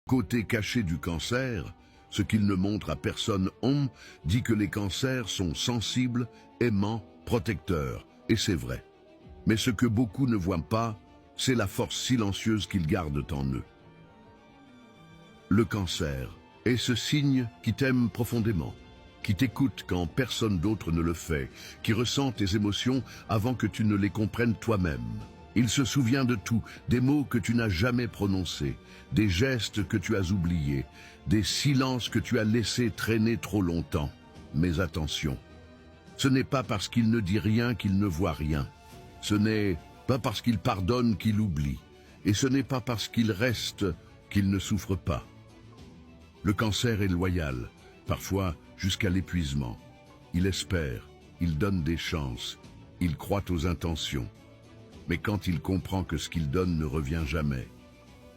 Côté caché du cancer, ce qu'il ne montre à personne, on dit que les cancers sont sensibles, aimants, protecteurs, et c'est vrai. Mais ce que beaucoup ne voient pas, c'est la force silencieuse qu'ils gardent en eux. Le cancer est ce signe qui t'aime profondément, qui t'écoute quand personne d'autre ne le fait, qui ressent tes émotions avant que tu ne les comprennes toi-même. Il se souvient de tout, des mots que tu n'as jamais prononcés, des gestes que tu as oubliés, des silences que tu as laissés traîner trop longtemps. Mais attention, ce n'est pas parce qu'il ne dit rien qu'il ne voit rien. Ce n'est pas parce qu'il pardonne qu'il oublie. Et ce n'est pas parce qu'il reste qu'il ne souffre pas. Le cancer est loyal, parfois jusqu'à l'épuisement. Il espère, il donne des chances, il croit aux intentions. Mais quand il comprend que ce qu'il donne ne revient jamais,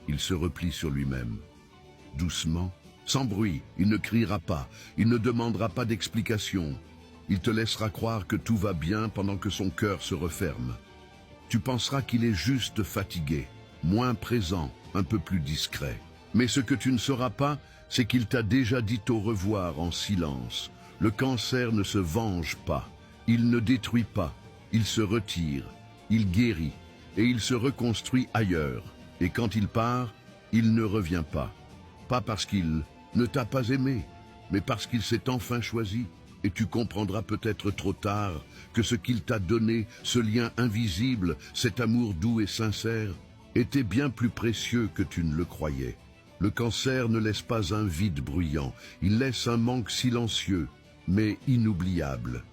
il se replie sur lui-même. Doucement, sans bruit, il ne criera pas, il ne demandera pas d'explication. Il te laissera croire que tout va bien pendant que son cœur se referme. Tu penseras qu'il est juste fatigué, moins présent, un peu plus discret. Mais ce que tu ne sauras pas, c'est qu'il t'a déjà dit au revoir en silence. Le cancer ne se venge pas, il ne détruit pas, il se retire. Il guérit et il se reconstruit ailleurs. Et quand il part, il ne revient pas. Pas parce qu'il ne t'a pas aimé, mais parce qu'il s'est enfin choisi. Et tu comprendras peut-être trop tard que ce qu'il t'a donné, ce lien invisible, cet amour doux et sincère, était bien plus précieux que tu ne le croyais. Le cancer ne laisse pas un vide bruyant, il laisse un manque silencieux, mais inoubliable.